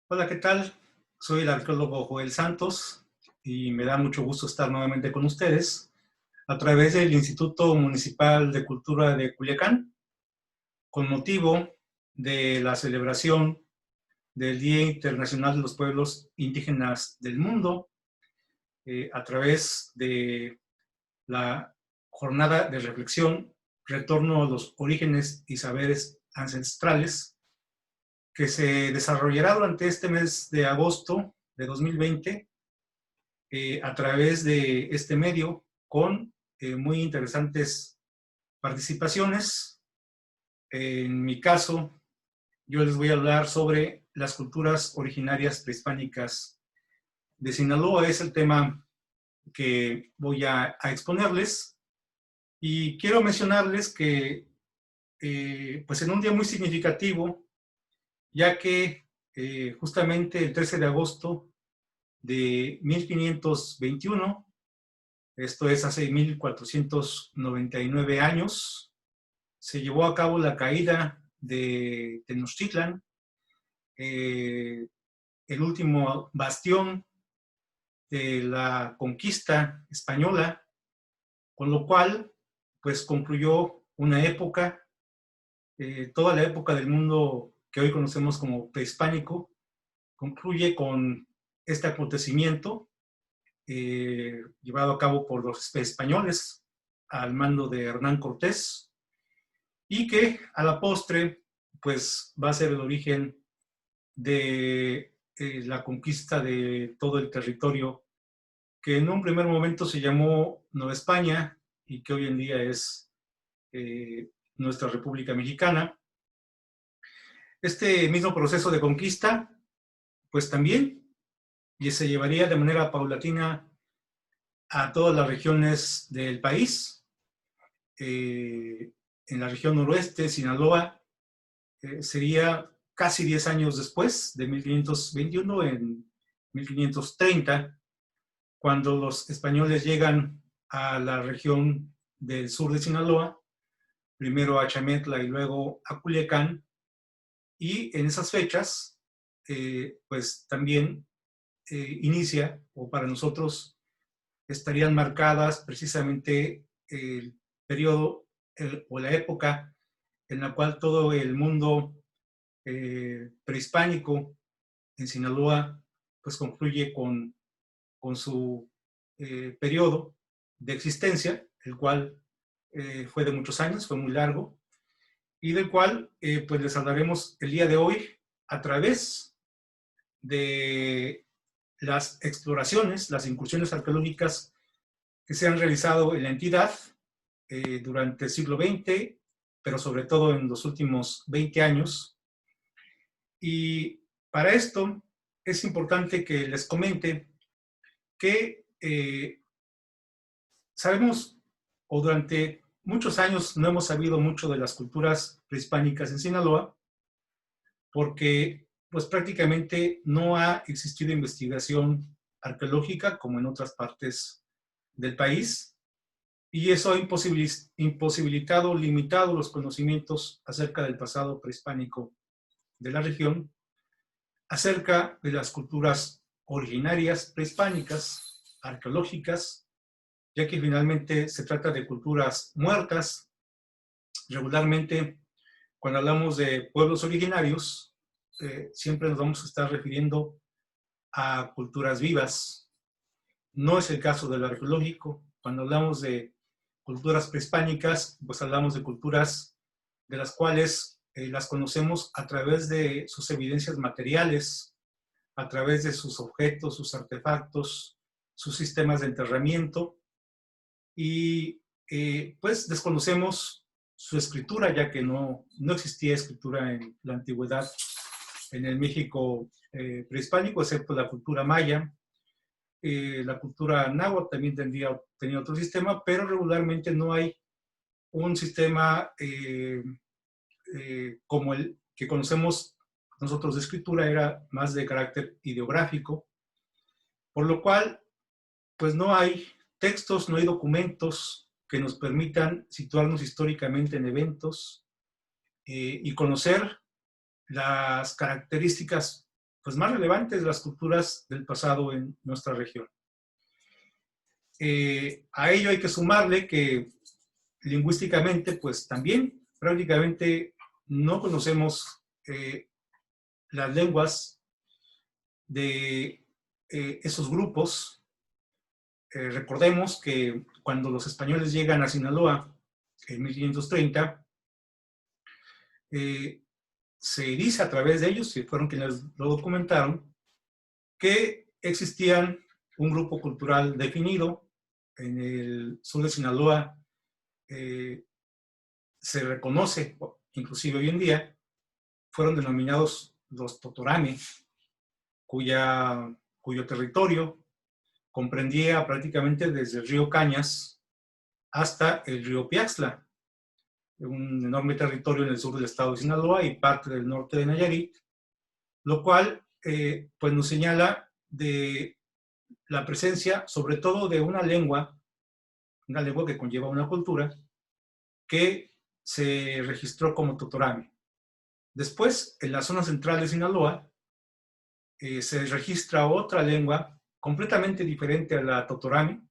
Hola, ¿qué tal? Soy el arqueólogo Joel Santos y me da mucho gusto estar nuevamente con ustedes a través del Instituto Municipal de Cultura de Culiacán, con motivo de la celebración del Día Internacional de los Pueblos Indígenas del Mundo, a través de la jornada de reflexión, retorno a los orígenes y saberes ancestrales, que se desarrollará durante este mes de agosto de 2020 a través de este medio con muy interesantes participaciones. En mi caso, yo les voy a hablar sobre las culturas originarias prehispánicas de Sinaloa. Es el tema que voy a exponerles. Y quiero mencionarles que, pues en un día muy significativo, ya que justamente el 13 de agosto de 1521, esto es hace 1499 años, se llevó a cabo la caída de Tenochtitlan, eh, el último bastión de la conquista española, con lo cual pues concluyó una época, toda la época del mundo que hoy conocemos como prehispánico, concluye con este acontecimiento llevado a cabo por los españoles al mando de Hernán Cortés, y que a la postre pues va a ser el origen de la conquista de todo el territorio que en un primer momento se llamó Nueva España y que hoy en día es nuestra República Mexicana. Este mismo proceso de conquista pues también y se llevaría de manera paulatina a todas las regiones del país. En la región noroeste, Sinaloa, sería casi 10 años después, de 1521, en 1530, cuando los españoles llegan a la región del sur de Sinaloa, primero a Chametla y luego a Culiacán, y en esas fechas, pues también inicia, o para nosotros estarían marcadas precisamente el periodo o la época en la cual todo el mundo prehispánico en Sinaloa pues concluye con su periodo de existencia, el cual fue de muchos años, fue muy largo, y del cual pues les hablaremos el día de hoy a través de las exploraciones, las incursiones arqueológicas que se han realizado en la entidad durante el siglo XX, pero sobre todo en los últimos 20 años. Y para esto es importante que les comente que sabemos, o durante muchos años no hemos sabido mucho de las culturas prehispánicas en Sinaloa, porque pues prácticamente no ha existido investigación arqueológica como en otras partes del país, y eso ha imposibilitado, limitado los conocimientos acerca del pasado prehispánico de la región, acerca de las culturas originarias prehispánicas, arqueológicas, ya que finalmente se trata de culturas muertas. Regularmente, cuando hablamos de pueblos originarios, siempre nos vamos a estar refiriendo a culturas vivas. No es el caso del arqueológico. Cuando hablamos de culturas prehispánicas, pues hablamos de culturas de las cuales las conocemos a través de sus evidencias materiales, a través de sus objetos, sus artefactos, sus sistemas de enterramiento, y pues desconocemos su escritura, ya que no existía escritura en la antigüedad en el México prehispánico, excepto la cultura maya. La cultura náhuatl también tenía otro sistema, pero regularmente no hay un sistema como el que conocemos nosotros de escritura, era más de carácter ideográfico, por lo cual pues no hay textos, no hay documentos que nos permitan situarnos históricamente en eventos y conocer las características pues, más relevantes de las culturas del pasado en nuestra región. A ello hay que sumarle que lingüísticamente, pues también prácticamente no conocemos las lenguas de esos grupos. Recordemos que cuando los españoles llegan a Sinaloa en 1530, se dice a través de ellos, y fueron quienes lo documentaron, que existían un grupo cultural definido en el sur de Sinaloa. Se reconoce, inclusive hoy en día, fueron denominados los Totorame, cuyo territorio comprendía prácticamente desde el río Cañas hasta el río Piaxtla, un enorme territorio en el sur del estado de Sinaloa y parte del norte de Nayarit, lo cual pues nos señala de la presencia, sobre todo, de una lengua que conlleva una cultura, que se registró como Totorame. Después, en la zona central de Sinaloa, se registra otra lengua completamente diferente a la Totorame.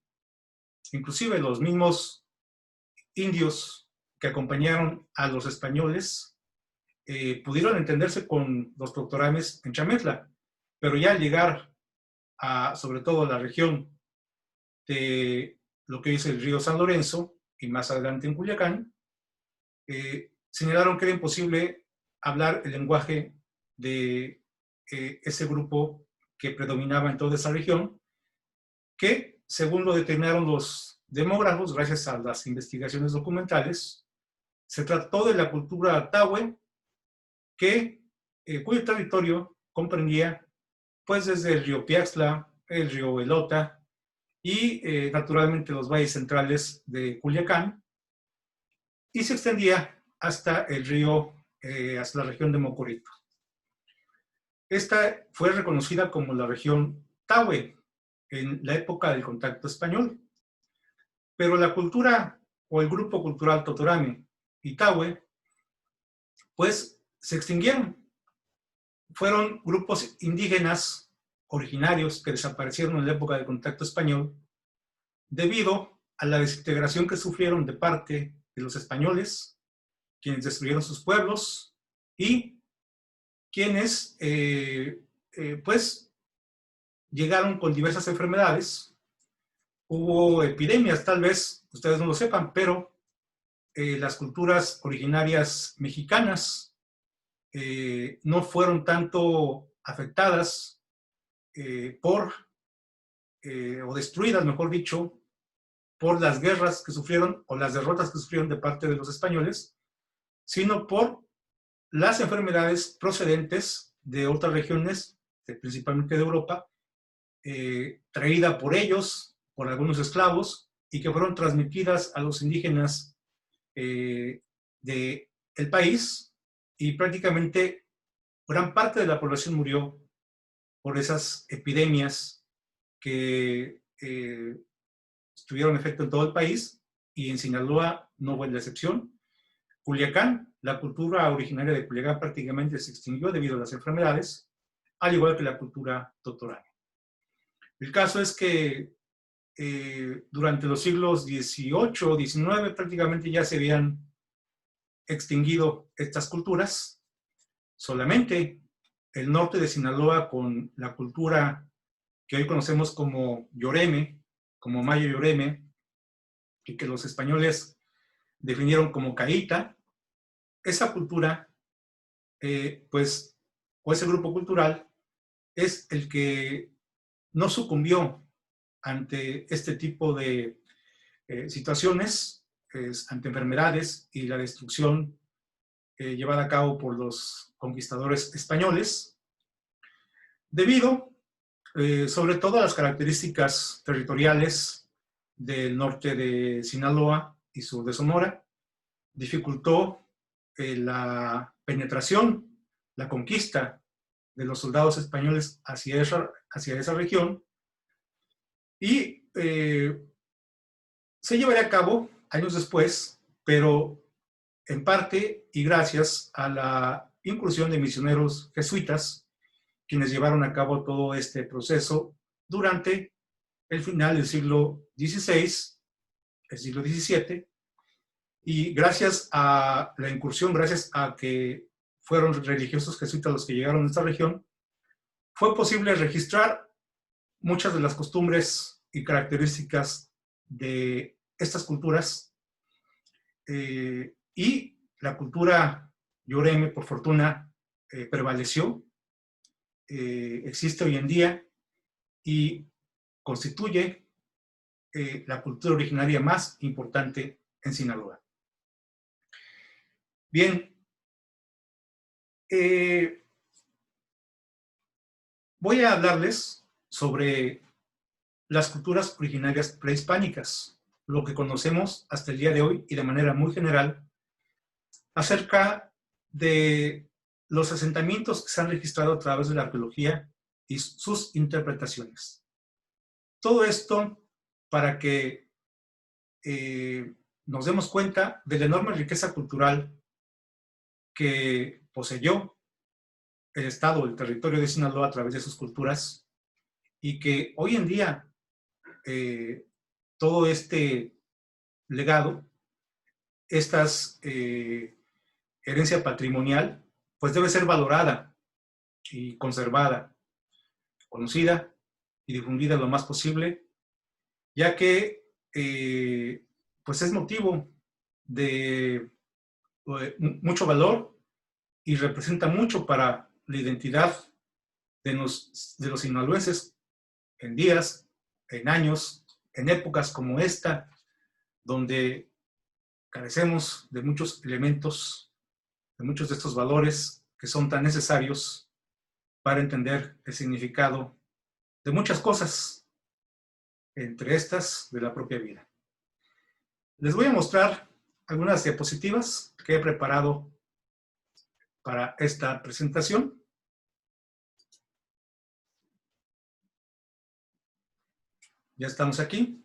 Inclusive los mismos indios que acompañaron a los españoles pudieron entenderse con los Totorames en Chametla, pero ya al llegar a, sobre todo, a la región de lo que es el río San Lorenzo y más adelante en Culiacán, señalaron que era imposible hablar el lenguaje de ese grupo que predominaba en toda esa región, que, según lo determinaron los demógrafos, gracias a las investigaciones documentales, se trató de la cultura Tahue, cuyo territorio comprendía, pues, desde el río Piaxtla, el río Elota y, naturalmente, los valles centrales de Culiacán, y se extendía hasta el río, hasta la región de Mocorito. Esta fue reconocida como la región Tahue en la época del contacto español, pero la cultura o el grupo cultural Totorame y Tahue, pues, se extinguieron. Fueron grupos indígenas originarios que desaparecieron en la época del contacto español debido a la desintegración que sufrieron de parte de los españoles, quienes destruyeron sus pueblos y quienes, pues, llegaron con diversas enfermedades. Hubo epidemias, tal vez ustedes no lo sepan, pero las culturas originarias mexicanas no fueron tanto afectadas o destruidas, mejor dicho, por las guerras que sufrieron o las derrotas que sufrieron de parte de los españoles, sino por las enfermedades procedentes de otras regiones, principalmente de Europa, traída por ellos, por algunos esclavos, y que fueron transmitidas a los indígenas del país, y prácticamente gran parte de la población murió por esas epidemias que tuvieron efecto en todo el país, y en Sinaloa no fue la excepción. Culiacán, la cultura originaria de Culiacán prácticamente se extinguió debido a las enfermedades, al igual que la cultura totorana. El caso es que durante los siglos XVIII, XIX, prácticamente ya se habían extinguido estas culturas. Solamente el norte de Sinaloa, con la cultura que hoy conocemos como Yoreme, como Mayo Yoreme, y que los españoles definieron como Caíta, esa cultura, pues, o ese grupo cultural, es el que no sucumbió ante este tipo de situaciones, ante enfermedades y la destrucción llevada a cabo por los conquistadores españoles, debido sobre todo a las características territoriales del norte de Sinaloa y sur de Sonora. Dificultó la penetración, la conquista de los soldados españoles hacia esa región, y se llevaría a cabo años después, pero en parte y gracias a la incursión de misioneros jesuitas quienes llevaron a cabo todo este proceso durante el final del siglo XVI, el siglo XVII, y gracias a la incursión, gracias a que fueron religiosos jesuitas los que llegaron a esta región, fue posible registrar muchas de las costumbres y características de estas culturas, y la cultura Yoreme, por fortuna, prevaleció, existe hoy en día y constituye la cultura originaria más importante en Sinaloa. Bien, voy a hablarles sobre las culturas originarias prehispánicas, lo que conocemos hasta el día de hoy y de manera muy general, acerca de los asentamientos que se han registrado a través de la arqueología y sus interpretaciones. Todo esto para que nos demos cuenta de la enorme riqueza cultural que poseyó el Estado, el territorio de Sinaloa a través de sus culturas, y que hoy en día todo este legado, esta herencia patrimonial, pues debe ser valorada y conservada, conocida y difundida lo más posible, ya que pues es motivo de mucho valor y representa mucho para la identidad de los sinaloenses en días, en años, en épocas como esta, donde carecemos de muchos elementos, de muchos de estos valores que son tan necesarios para entender el significado de muchas cosas, entre estas de la propia vida. Les voy a mostrar algunas diapositivas que he preparado para esta presentación. Ya estamos aquí.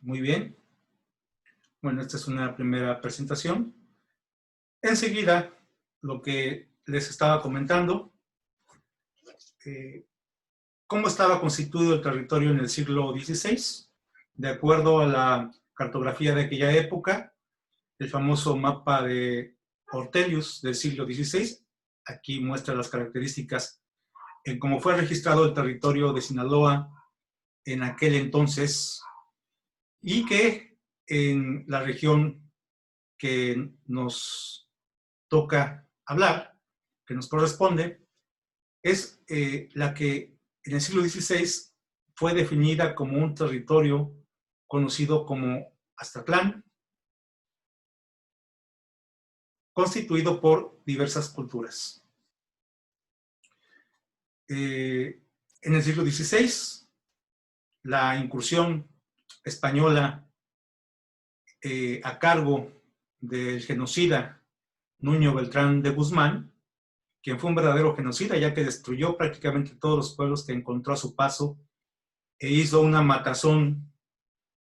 Muy bien. Bueno, esta es una primera presentación. Enseguida, lo que les estaba comentando, cómo estaba constituido el territorio en el siglo XVI, de acuerdo a la cartografía de aquella época, el famoso mapa de Ortelius del siglo XVI. Aquí muestra las características en cómo fue registrado el territorio de Sinaloa en aquel entonces, y que en la región que nos toca hablar, que nos corresponde, es la que en el siglo XVI fue definida como un territorio conocido como Aztlán, constituido por diversas culturas. En el siglo XVI, la incursión española a cargo del genocida Nuño Beltrán de Guzmán, quien fue un verdadero genocida, ya que destruyó prácticamente todos los pueblos que encontró a su paso e hizo una matazón,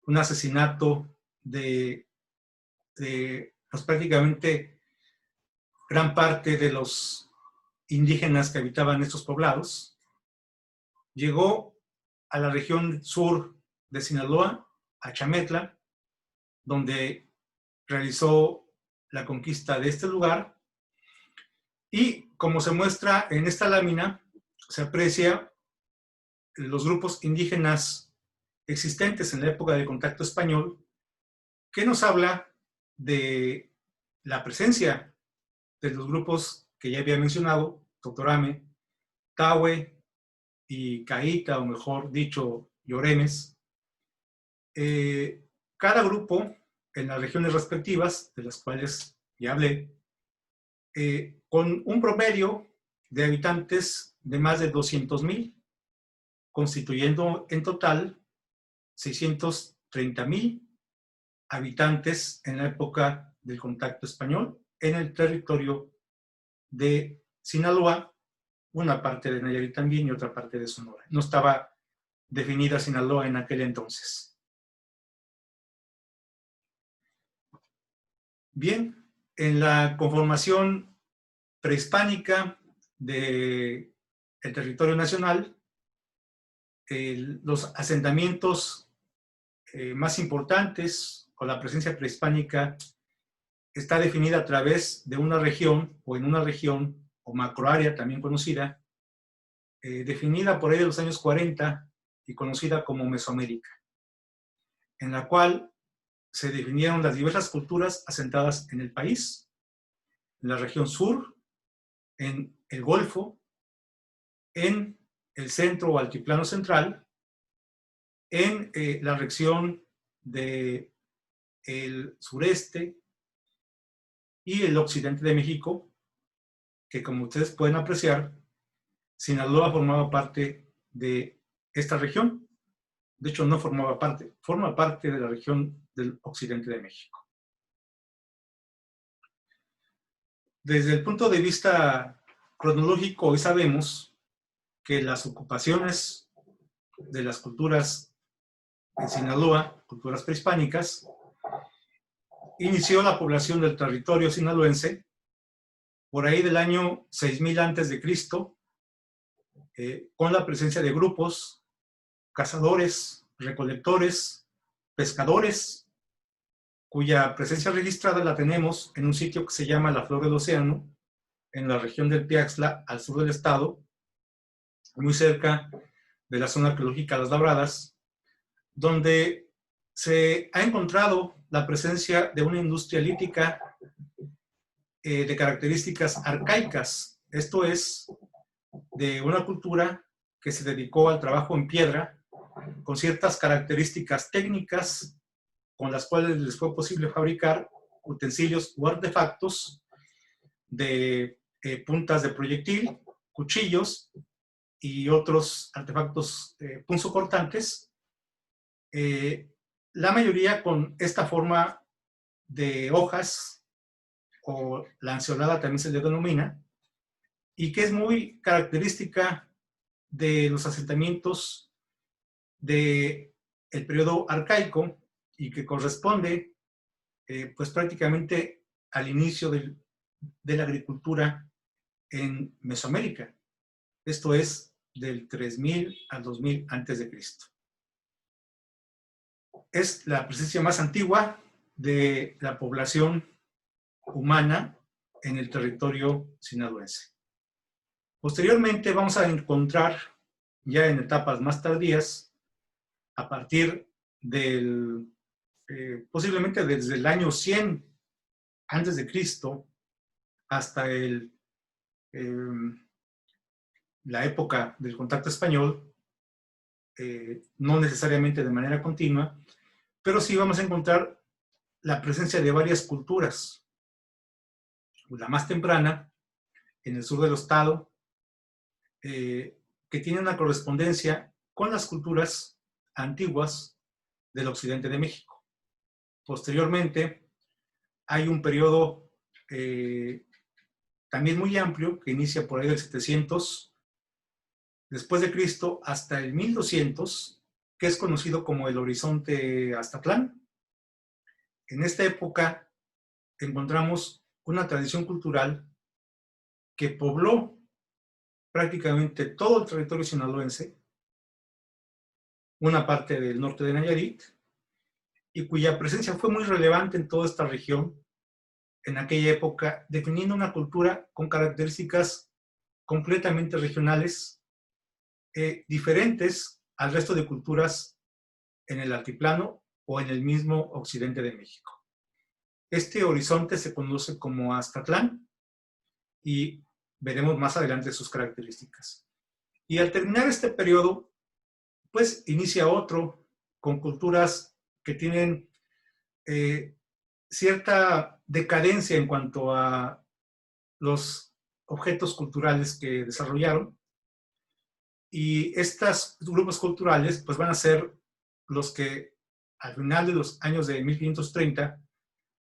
un asesinato de pues prácticamente gran parte de los indígenas que habitaban estos poblados. Llegó a la región sur de Sinaloa, a Chametla, donde realizó la conquista de este lugar, y como se muestra en esta lámina, se aprecia los grupos indígenas existentes en la época del contacto español, que nos habla de la presencia de los grupos que ya había mencionado, Totorame, Tahue y Caíta, o mejor dicho, Yoremes. Cada grupo en las regiones respectivas, de las cuales ya hablé, con un promedio de habitantes de más de 200,000, constituyendo en total 630,000 habitantes en la época del contacto español en el territorio de Sinaloa, una parte de Nayarit también y otra parte de Sonora. No estaba definida Sinaloa en aquel entonces. Bien, en la conformación prehispánica del territorio nacional, los asentamientos más importantes o la presencia prehispánica está definida a través de una región o en una región o macroárea también conocida, definida por ahí de los años 40 y conocida como Mesoamérica, en la cual se definieron las diversas culturas asentadas en el país, en la región sur, en el Golfo, en el centro o altiplano central, en la región del sureste y el occidente de México, que como ustedes pueden apreciar, Sinaloa formaba parte de esta región. De hecho, no formaba parte, forma parte de la región del occidente de México. Desde el punto de vista cronológico, hoy sabemos que las ocupaciones de las culturas en Sinaloa, culturas prehispánicas, inició la población del territorio sinaloense por ahí del año 6000 a.C., con la presencia de grupos, cazadores, recolectores, pescadores, cuya presencia registrada la tenemos en un sitio que se llama La Flor del Océano, en la región del Piaxtla, al sur del estado, muy cerca de la zona arqueológica Las Labradas, donde se ha encontrado la presencia de una industria lítica de características arcaicas, esto es, de una cultura que se dedicó al trabajo en piedra, con ciertas características técnicas con las cuales les fue posible fabricar utensilios o artefactos de puntas de proyectil, cuchillos y otros artefactos punzocortantes, la mayoría con esta forma de hojas, o lanceolada también se le denomina, y que es muy característica de los asentamientos del periodo arcaico y que corresponde pues prácticamente al inicio de la agricultura en Mesoamérica. Esto es del 3000 al 2000 a.C. Es la presencia más antigua de la población humana en el territorio sinaloense. Posteriormente vamos a encontrar, ya en etapas más tardías, a partir del, posiblemente desde el año 100 antes de Cristo hasta la época del contacto español, no necesariamente de manera continua, pero sí vamos a encontrar la presencia de varias culturas. La más temprana, en el sur del estado, que tiene una correspondencia con las culturas antiguas del occidente de México. Posteriormente, hay un periodo también muy amplio que inicia por ahí del 700 después de Cristo hasta el 1200, que es conocido como el Horizonte Aztlán. En esta época encontramos una tradición cultural que pobló prácticamente todo el territorio sinaloense, una parte del norte de Nayarit, y cuya presencia fue muy relevante en toda esta región en aquella época, definiendo una cultura con características completamente regionales, diferentes al resto de culturas en el altiplano o en el mismo occidente de México. Este horizonte se conoce como Aztlán y veremos más adelante sus características. Y al terminar este periodo, pues inicia otro con culturas que tienen cierta decadencia en cuanto a los objetos culturales que desarrollaron. Y estos grupos culturales pues van a ser los que al final de los años de 1530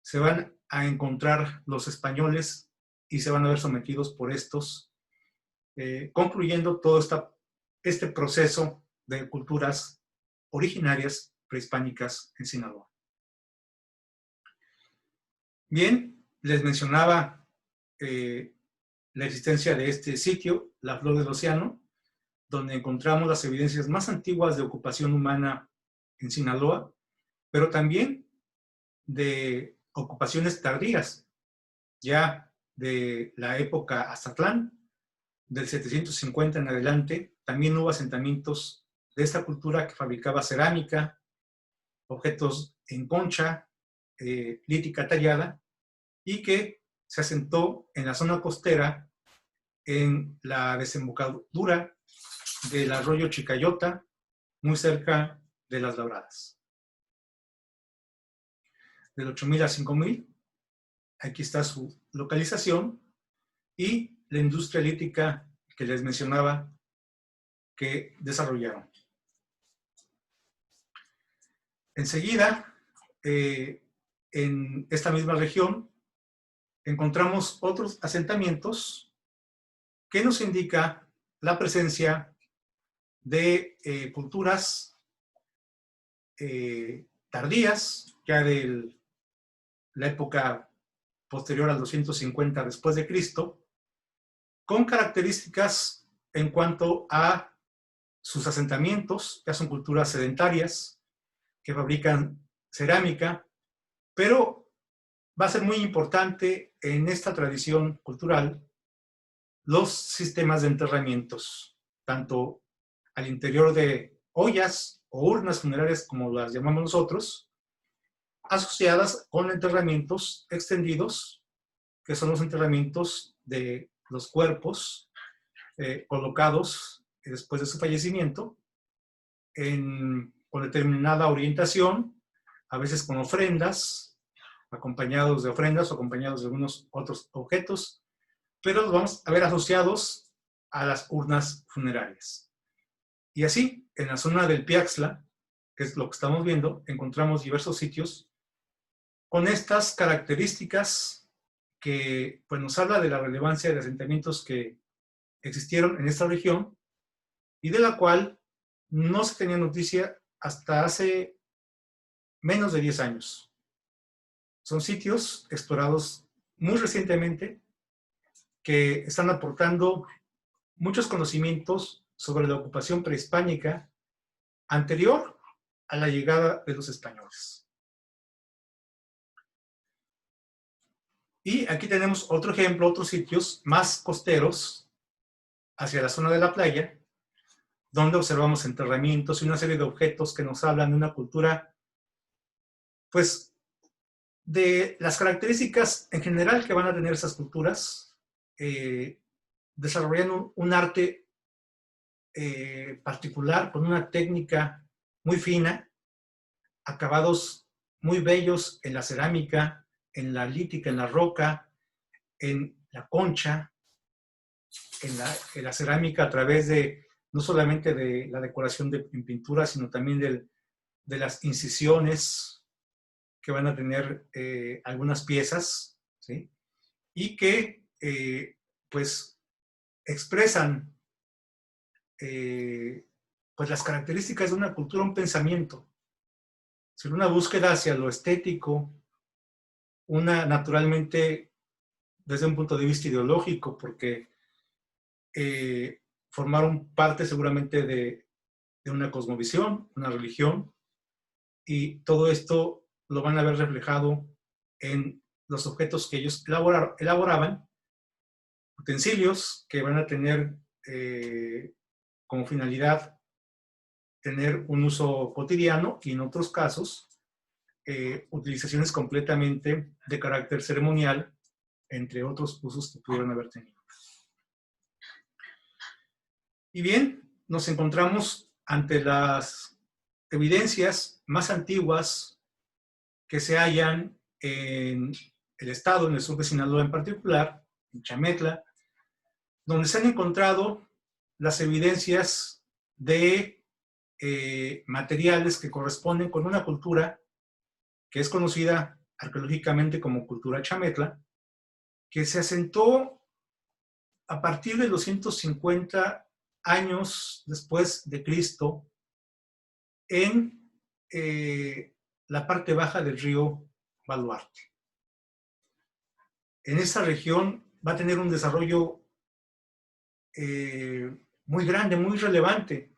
se van a encontrar los españoles y se van a ver sometidos por estos, concluyendo todo este proceso de culturas originarias prehispánicas en Sinaloa. Bien, les mencionaba la existencia de este sitio, la Flor del Océano, donde encontramos las evidencias más antiguas de ocupación humana en Sinaloa, pero también de ocupaciones tardías, ya de la época Azatlán, del 750 en adelante. También hubo asentamientos de esta cultura que fabricaba cerámica, objetos en concha, lítica tallada, y que se asentó en la zona costera, en la desembocadura del arroyo Chicayota, muy cerca de Las Labradas. Del 8000 a 5000, aquí está su localización, y la industria lítica que les mencionaba que desarrollaron. Enseguida, en esta misma región, encontramos otros asentamientos que nos indica la presencia de culturas tardías, ya de la época posterior al 250 después de Cristo, con características en cuanto a sus asentamientos. Ya son culturas sedentarias que fabrican cerámica, pero va a ser muy importante en esta tradición cultural los sistemas de enterramientos, tanto al interior de ollas o urnas funerarias, como las llamamos nosotros, asociadas con enterramientos extendidos, que son los enterramientos de los cuerpos colocados después de su fallecimiento, con determinada orientación, a veces con ofrendas, acompañados de ofrendas o acompañados de algunos otros objetos, pero los vamos a ver asociados a las urnas funerarias. Y así, en la zona del Piaxtla, que es lo que estamos viendo, encontramos diversos sitios con estas características que pues, nos habla de la relevancia de asentamientos que existieron en esta región y de la cual no se tenía noticia hasta hace menos de 10 años. Son sitios explorados muy recientemente que están aportando muchos conocimientos sobre la ocupación prehispánica anterior a la llegada de los españoles. Y aquí tenemos otro ejemplo, otros sitios más costeros hacia la zona de la playa, donde observamos enterramientos y una serie de objetos que nos hablan de una cultura, pues, de las características en general que van a tener esas culturas, desarrollando un arte particular, con una técnica muy fina, acabados muy bellos en la cerámica, en la lítica, en la roca, en la concha, en la cerámica, a través de no solamente de la decoración en pintura, sino también de las incisiones que van a tener algunas piezas, ¿sí? Y que pues expresan pues las características de una cultura, un pensamiento, sin una búsqueda hacia lo estético, una naturalmente desde un punto de vista ideológico, porque formaron parte seguramente de una cosmovisión, una religión, y todo esto lo van a ver reflejado en los objetos que ellos elaboraban, utensilios que van a tener como finalidad tener un uso cotidiano y en otros casos utilizaciones completamente de carácter ceremonial, entre otros usos que pudieron haber tenido. Y bien, nos encontramos ante las evidencias más antiguas que se hallan en el estado, en el sur de Sinaloa en particular, en Chametla, donde se han encontrado las evidencias de materiales que corresponden con una cultura que es conocida arqueológicamente como cultura chametla, que se asentó a partir de los 150 años después de Cristo en la parte baja del río Baluarte. en esa región va a tener un desarrollo muy grande, muy relevante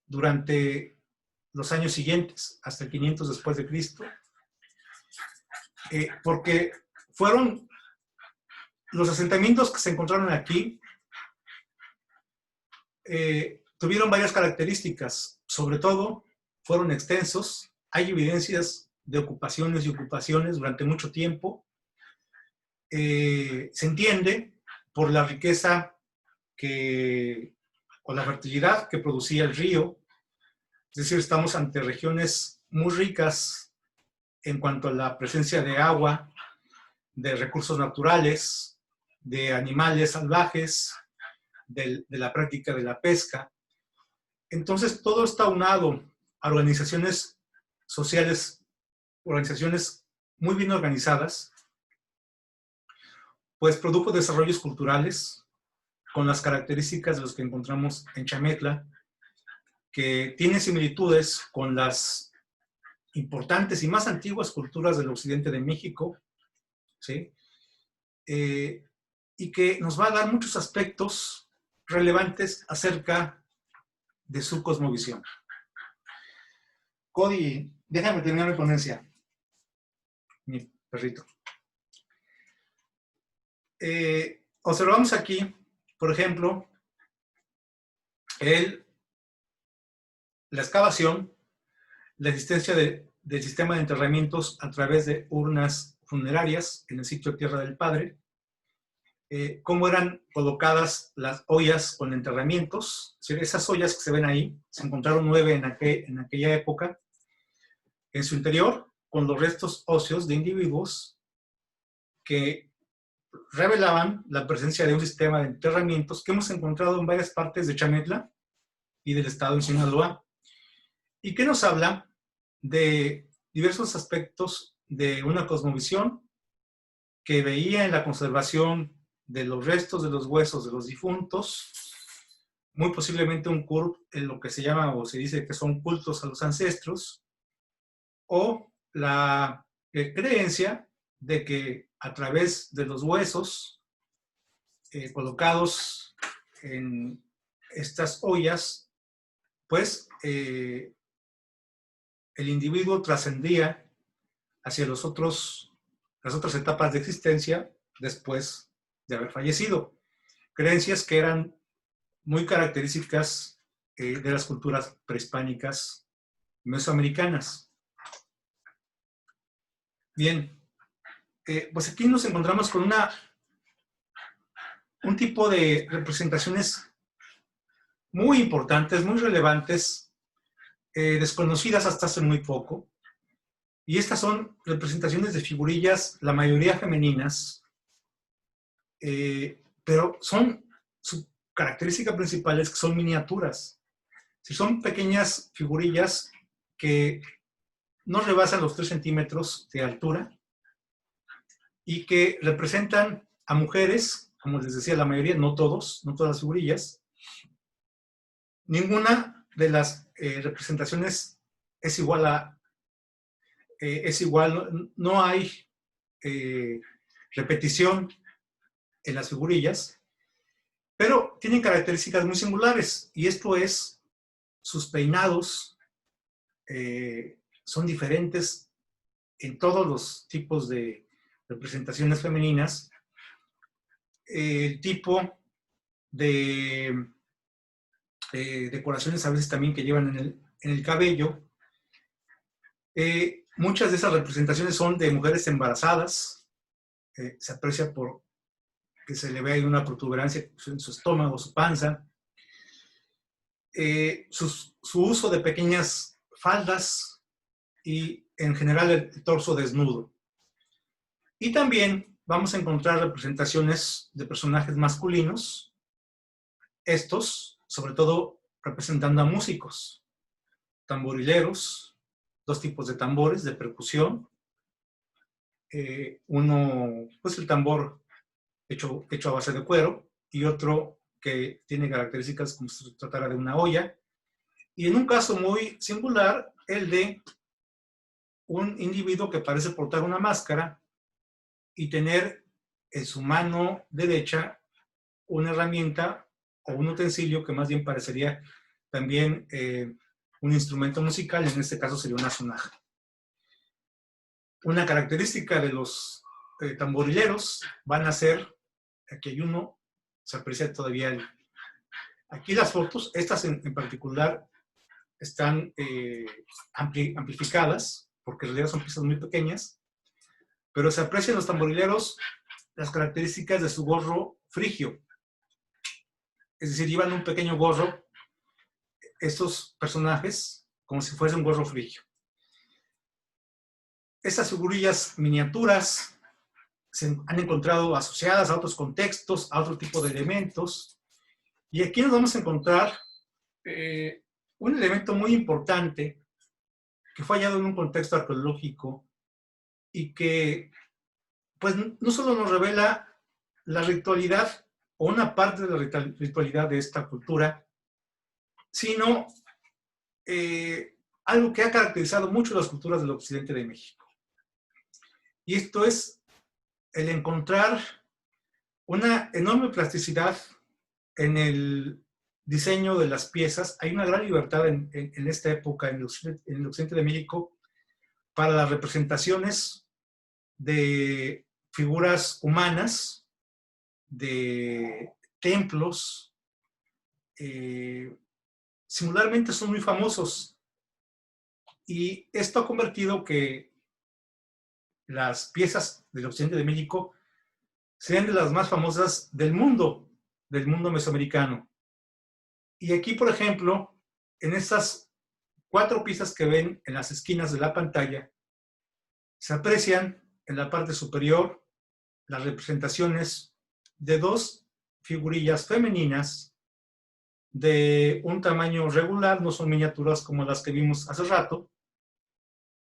durante los años siguientes, hasta el 500 después de Cristo, porque fueron los asentamientos que se encontraron aquí, tuvieron varias características, sobre todo fueron extensos, hay evidencias de ocupaciones y ocupaciones durante mucho tiempo, se entiende por la riqueza o la fertilidad que producía el río, es decir, estamos ante regiones muy ricas en cuanto a la presencia de agua, de recursos naturales, de animales salvajes, de la práctica de la pesca. Entonces, todo está unado a organizaciones sociales, organizaciones muy bien organizadas, pues produjo desarrollos culturales con las características de los que encontramos en Chametla, que tienen similitudes con las importantes y más antiguas culturas del occidente de México, ¿sí? Y que nos va a dar muchos aspectos relevantes acerca de su cosmovisión. Cody, déjame terminar mi ponencia. Mi perrito. Observamos aquí, por ejemplo, la excavación, la existencia del sistema de enterramientos a través de urnas funerarias en el sitio Tierra del Padre, cómo eran colocadas las ollas con enterramientos. Es decir, esas ollas que se ven ahí, se encontraron 9 en aquella época, en su interior, con los restos óseos de individuos que revelaban la presencia de un sistema de enterramientos que hemos encontrado en varias partes de Chametla y del estado de Sinaloa, y que nos habla de diversos aspectos de una cosmovisión que veía en la conservación de los restos de los huesos de los difuntos, muy posiblemente un culto, en lo que se llama o se dice que son cultos a los ancestros, o la creencia de que a través de los huesos colocados en estas ollas, pues el individuo trascendía hacia las otras etapas de existencia después de haber fallecido. Creencias que eran muy características de las culturas prehispánicas mesoamericanas. Bien, pues aquí nos encontramos con un tipo de representaciones muy importantes, muy relevantes, desconocidas hasta hace muy poco. Y estas son representaciones de figurillas, la mayoría femeninas, pero su característica principal es que son miniaturas. Si son pequeñas figurillas que no rebasan los 3 centímetros de altura y que representan a mujeres, como les decía, la mayoría, no todas las figurillas. Ninguna de las representaciones es igual, no hay repetición en las figurillas, pero tienen características muy singulares, y esto es, sus peinados son diferentes en todos los tipos de representaciones femeninas. El tipo de decoraciones a veces también que llevan en el cabello. Muchas de esas representaciones son de mujeres embarazadas. Se aprecia por que se le ve ahí una protuberancia en su estómago, su panza. Su uso de pequeñas faldas y en general el torso desnudo. Y también vamos a encontrar representaciones de personajes masculinos, estos sobre todo representando a músicos, tamborileros, 2 tipos de tambores de percusión. Uno, pues el tambor hecho a base de cuero, y otro que tiene características como si se tratara de una olla. Y en un caso muy singular, el de un individuo que parece portar una máscara y tener en su mano derecha una herramienta o un utensilio que más bien parecería también un instrumento musical, en este caso sería una sonaja. Una característica de los tamborileros van a ser, aquí hay uno, se aprecia todavía aquí las fotos, estas en particular están amplificadas, porque en realidad son piezas muy pequeñas, pero se aprecian los tamborileros las características de su gorro frigio. Es decir, llevan un pequeño gorro, estos personajes, como si fuese un gorro frigio. Estas figurillas miniaturas se han encontrado asociadas a otros contextos, a otro tipo de elementos. Y aquí nos vamos a encontrar un elemento muy importante que fue hallado en un contexto arqueológico y que, pues, no solo nos revela la ritualidad o una parte de la ritualidad de esta cultura, sino algo que ha caracterizado mucho las culturas del occidente de México. Y esto es el encontrar una enorme plasticidad en el diseño de las piezas. Hay una gran libertad en esta época en el occidente de México para las representaciones de figuras humanas, de templos. Singularmente son muy famosos. Y esto ha convertido que las piezas del occidente de México sean de las más famosas del mundo mesoamericano. Y aquí, por ejemplo, en estas 4 piezas que ven en las esquinas de la pantalla, se aprecian en la parte superior las representaciones de 2 figurillas femeninas de un tamaño regular, no son miniaturas como las que vimos hace rato,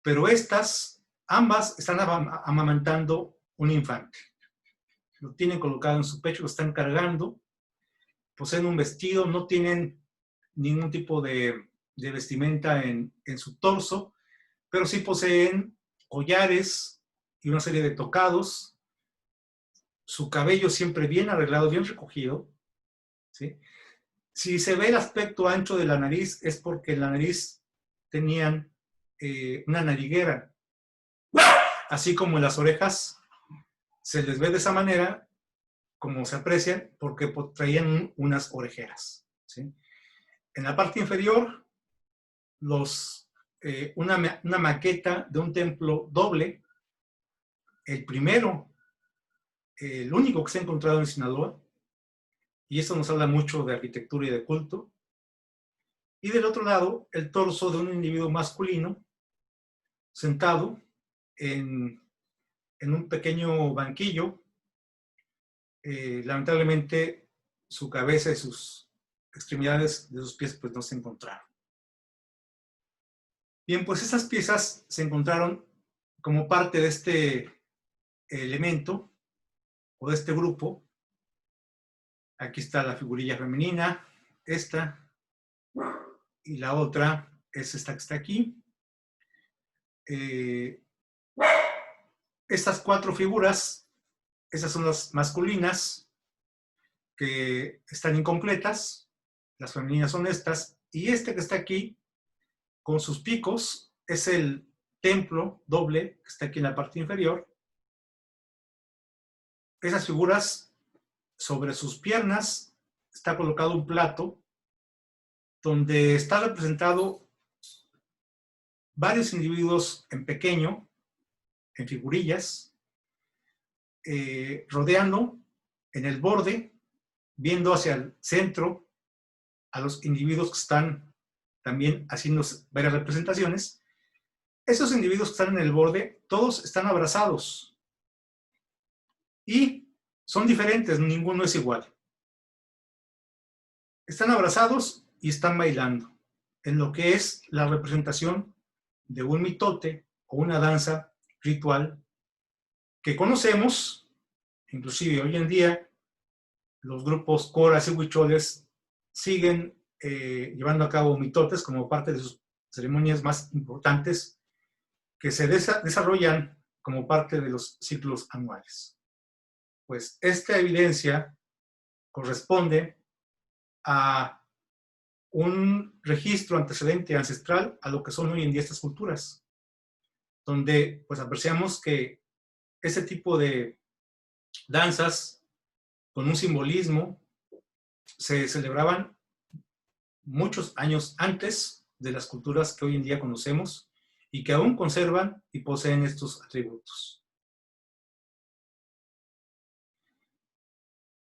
pero estas, ambas, están amamantando un infante. Lo tienen colocado en su pecho, lo están cargando, poseen un vestido, no tienen ningún tipo de vestimenta en su torso, pero sí poseen collares y una serie de tocados, su cabello siempre bien arreglado, bien recogido, ¿sí? Si se ve el aspecto ancho de la nariz, es porque en la nariz tenían una nariguera, así como en las orejas se les ve de esa manera, como se aprecian, porque traían unas orejeras, ¿sí? En la parte inferior, una maqueta de un templo doble, el primero, el único que se ha encontrado en Sinaloa, y esto nos habla mucho de arquitectura y de culto. Y del otro lado, el torso de un individuo masculino sentado en un pequeño banquillo. Lamentablemente, su cabeza y sus extremidades de sus pies pues no se encontraron. Bien, pues estas piezas se encontraron como parte de este elemento o de este grupo. Aquí está la figurilla femenina, esta, y la otra es esta que está aquí. Estas 4 figuras, esas son las masculinas, que están incompletas, las femeninas son estas, y este que está aquí, con sus picos, es el templo doble, que está aquí en la parte inferior. Esas figuras, sobre sus piernas, está colocado un plato, donde está representado varios individuos en pequeño, en figurillas, rodeando en el borde, viendo hacia el centro a los individuos que están también haciendo varias representaciones. Esos individuos que están en el borde, todos están abrazados y son diferentes, ninguno es igual. Están abrazados y están bailando en lo que es la representación de un mitote o una danza ritual que conocemos, inclusive hoy en día los grupos coras y huicholes siguen llevando a cabo mitotes como parte de sus ceremonias más importantes que se desarrollan como parte de los ciclos anuales. Pues esta evidencia corresponde a un registro antecedente ancestral a lo que son hoy en día estas culturas, donde pues apreciamos que este tipo de danzas con un simbolismo se celebraban muchos años antes de las culturas que hoy en día conocemos y que aún conservan y poseen estos atributos.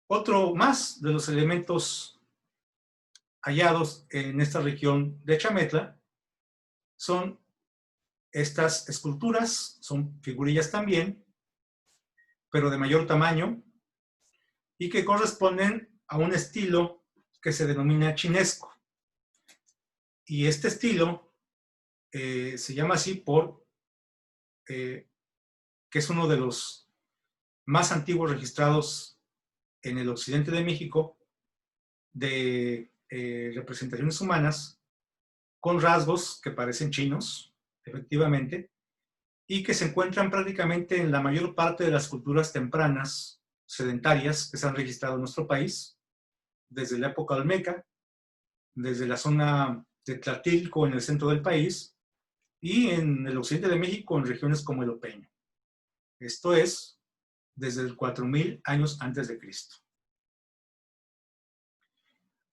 Otro más de los elementos hallados en esta región de Chametla son estas esculturas, son figurillas también, pero de mayor tamaño y que corresponden a un estilo que se denomina chinesco. Y este estilo se llama así por que es uno de los más antiguos registrados en el occidente de México de representaciones humanas con rasgos que parecen chinos, efectivamente, y que se encuentran prácticamente en la mayor parte de las culturas tempranas sedentarias que se han registrado en nuestro país, desde la época olmeca, desde la zona de Tlatilco en el centro del país y en el occidente de México en regiones como el Opeño. Esto es desde el 4000 años antes de Cristo.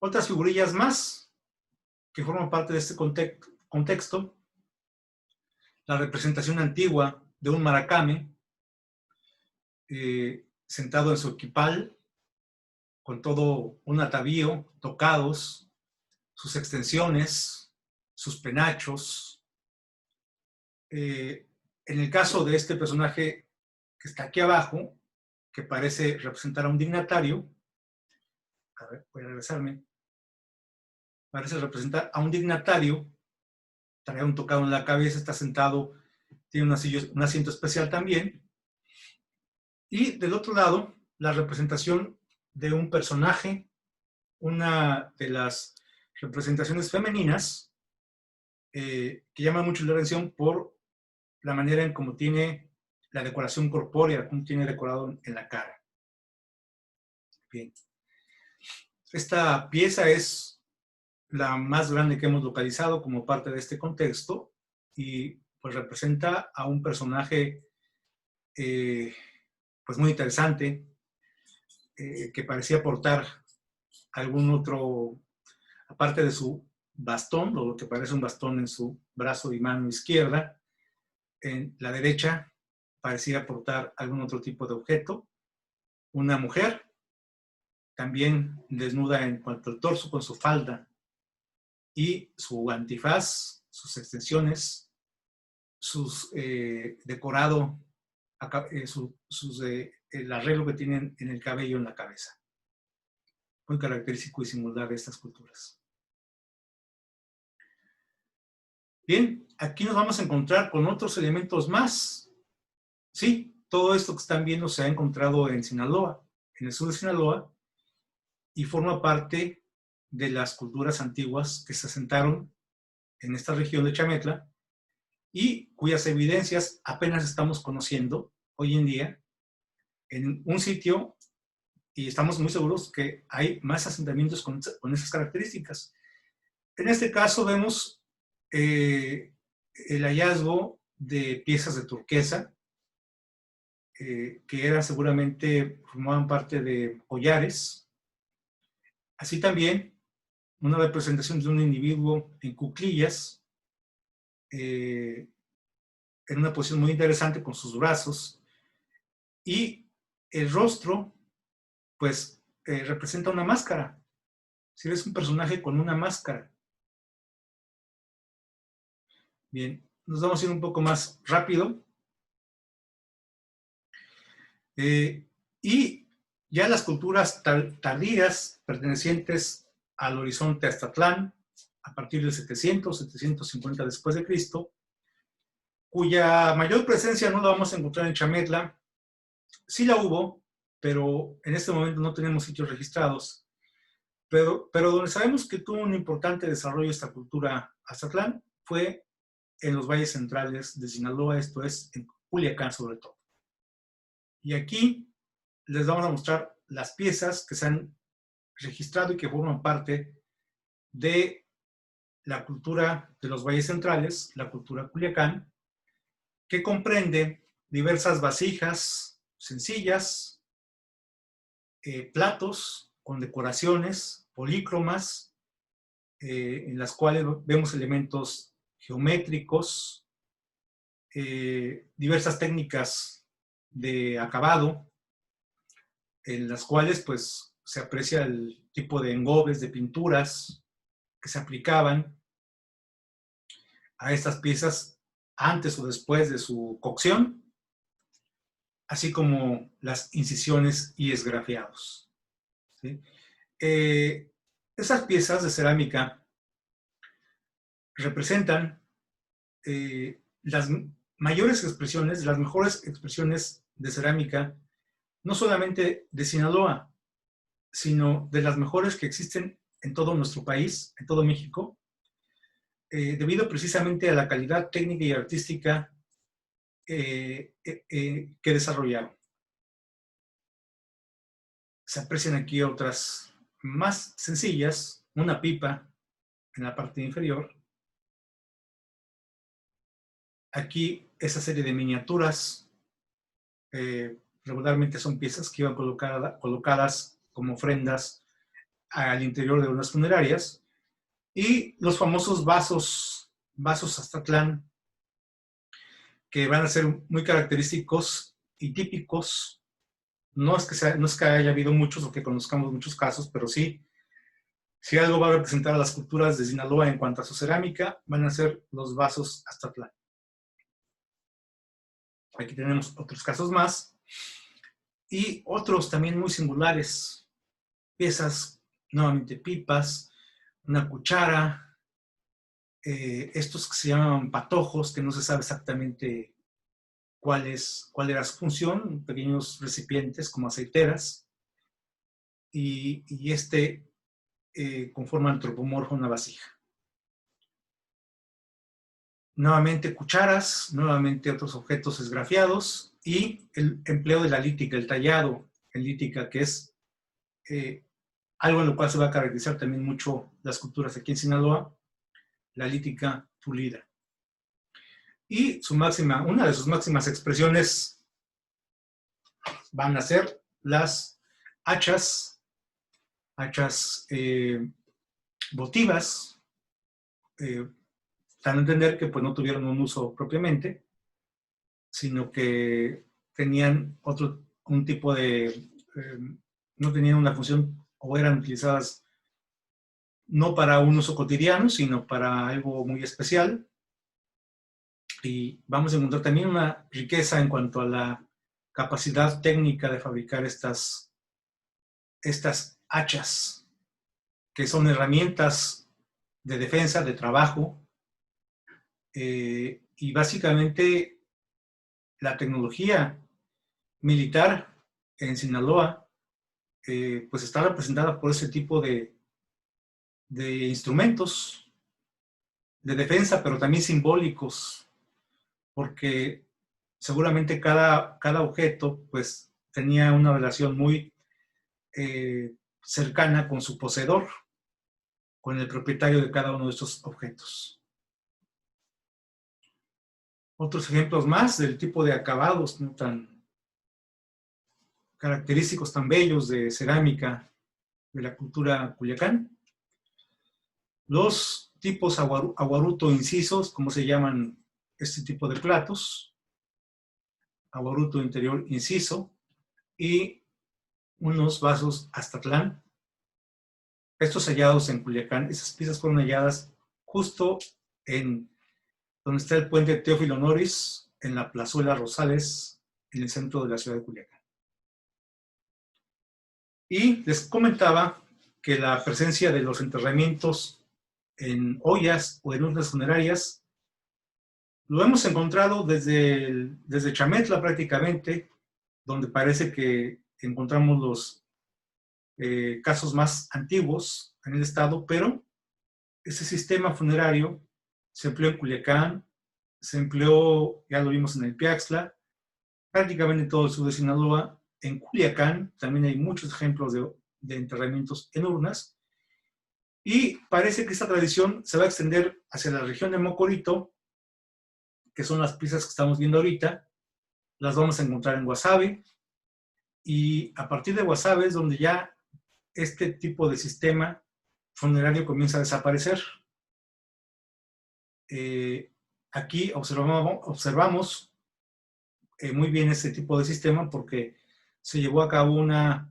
Otras figurillas más que forman parte de este contexto, la representación antigua de un maracame sentado en su equipal, con todo un atavío, tocados, sus extensiones, sus penachos. En el caso de este personaje que está aquí abajo, que parece representar a un dignatario, a ver, voy a regresarme, parece representar a un dignatario, trae un tocado en la cabeza, está sentado, tiene un asiento especial también, y del otro lado, la representación de un personaje, una de las representaciones femeninas, que llama mucho la atención por la manera en cómo tiene la decoración corpórea, cómo tiene decorado en la cara. Bien. Esta pieza es la más grande que hemos localizado como parte de este contexto y pues representa a un personaje pues muy interesante que parecía portar algún otro, aparte de su bastón, o lo que parece un bastón en su brazo y mano izquierda, en la derecha parecía portar algún otro tipo de objeto. Una mujer, también desnuda en cuanto al torso con su falda y su antifaz, sus extensiones, sus decorado, el arreglo que tienen en el cabello, en la cabeza. Muy característico y singular de estas culturas. Bien, aquí nos vamos a encontrar con otros elementos más. Sí, todo esto que están viendo se ha encontrado en Sinaloa, en el sur de Sinaloa, y forma parte de las culturas antiguas que se asentaron en esta región de Chametla y cuyas evidencias apenas estamos conociendo hoy en día en un sitio, y estamos muy seguros que hay más asentamientos con esas características. En este caso vemos el hallazgo de piezas de turquesa, que eran seguramente, formaban parte de collares. Así también una representación de un individuo en cuclillas, en una posición muy interesante con sus brazos, y el rostro, pues, representa una máscara. Si eres un personaje con una máscara. Bien, nos vamos a ir un poco más rápido. Y ya las culturas tardías pertenecientes al horizonte Aztlán, a partir del 700, 750 después de Cristo, cuya mayor presencia no la vamos a encontrar en Chametla. Sí la hubo, pero en este momento no tenemos sitios registrados. Pero donde sabemos que tuvo un importante desarrollo esta cultura Aztlán fue en los valles centrales de Sinaloa, esto es, Culiacán sobre todo. Y aquí les vamos a mostrar las piezas que se han registrado y que forman parte de la cultura de los valles centrales, la cultura Culiacán, que comprende diversas vasijas sencillas, platos con decoraciones polícromas, en las cuales vemos elementos geométricos, diversas técnicas de acabado, en las cuales pues se aprecia el tipo de engobes, de pinturas que se aplicaban a estas piezas antes o después de su cocción, así como las incisiones y esgrafiados. ¿Sí? Esas piezas de cerámica representan las mayores expresiones, las mejores expresiones de cerámica, no solamente de Sinaloa, sino de las mejores que existen en todo nuestro país, en todo México, debido precisamente a la calidad técnica y artística que desarrollaron. Se aprecian aquí otras más sencillas, una pipa en la parte inferior. Aquí esa serie de miniaturas, regularmente son piezas que iban colocadas como ofrendas al interior de unas funerarias. Y los famosos vasos Aztatlán, que van a ser muy característicos y típicos. No es que haya habido muchos o que conozcamos muchos casos, pero sí, si algo va a representar a las culturas de Sinaloa en cuanto a su cerámica, van a ser los vasos Aztatlán. Aquí tenemos otros casos más y otros también muy singulares. Piezas, nuevamente pipas, una cuchara, estos que se llaman patojos, que no se sabe exactamente cuál era su función, pequeños recipientes como aceiteras, y conforma antropomorfo una vasija. Nuevamente cucharas, nuevamente otros objetos esgrafiados y el empleo de la lítica, el tallado en lítica, que es algo en lo cual se va a caracterizar también mucho las culturas aquí en Sinaloa, la lítica pulida. Y una de sus máximas expresiones van a ser las hachas votivas, dan a entender que pues no tuvieron un uso propiamente, sino que tenían un tipo de, no tenían una función o eran utilizadas no para un uso cotidiano, sino para algo muy especial. Y vamos a encontrar también una riqueza en cuanto a la capacidad técnica de fabricar estas hachas, que son herramientas de defensa, de trabajo, y básicamente la tecnología militar en Sinaloa pues está representada por ese tipo de instrumentos de defensa, pero también simbólicos, porque seguramente cada objeto pues tenía una relación muy cercana con su poseedor, con el propietario de cada uno de estos objetos. Otros ejemplos más del tipo de acabados no tan característicos, tan bellos de cerámica de la cultura Culiacán. Los tipos aguaruto incisos, como se llaman este tipo de platos, aguaruto interior inciso, y unos vasos Aztatlán. Estos hallados en Culiacán, esas piezas fueron halladas justo en donde está el puente Teófilo Noris, en la plazuela Rosales, en el centro de la ciudad de Culiacán. Y les comentaba que la presencia de los enterramientos en ollas o en urnas funerarias lo hemos encontrado desde Chametla prácticamente, donde parece que encontramos los casos más antiguos en el estado, pero ese sistema funerario se empleó en Culiacán, se empleó, ya lo vimos en el Piaxtla, prácticamente todo el sur de Sinaloa. En Culiacán también hay muchos ejemplos de enterramientos en urnas. Y parece que esta tradición se va a extender hacia la región de Mocorito, que son las piezas que estamos viendo ahorita. Las vamos a encontrar en Guasave. Y a partir de Guasave es donde ya este tipo de sistema funerario comienza a desaparecer. Aquí observamos muy bien este tipo de sistema porque se llevó a cabo una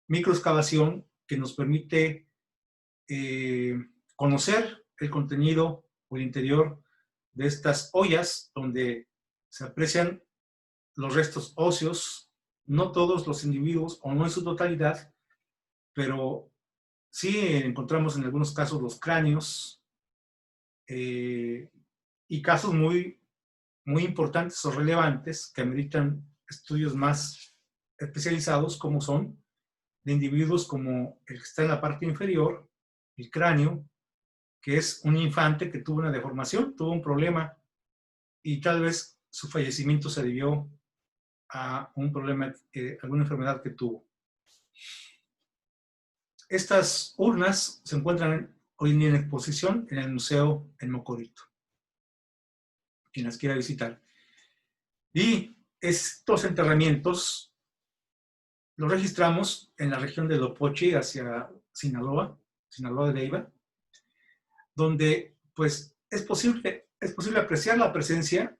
microexcavación que nos permite conocer el contenido o el interior de estas ollas donde se aprecian los restos óseos, no todos los individuos o no en su totalidad, pero sí encontramos en algunos casos los cráneos y casos muy importantes o relevantes que ameritan estudios más especializados, como son de individuos como el que está en la parte inferior, el cráneo, que es un infante que tuvo una deformación, tuvo un problema y tal vez su fallecimiento se debió a un problema, alguna enfermedad que tuvo. Estas urnas se encuentran hoy en día en exposición en el museo en Mocorito, quien las quiera visitar. Y estos enterramientos los registramos en la región de Lopoche hacia Sinaloa, Sinaloa de Leiva, donde pues es posible apreciar la presencia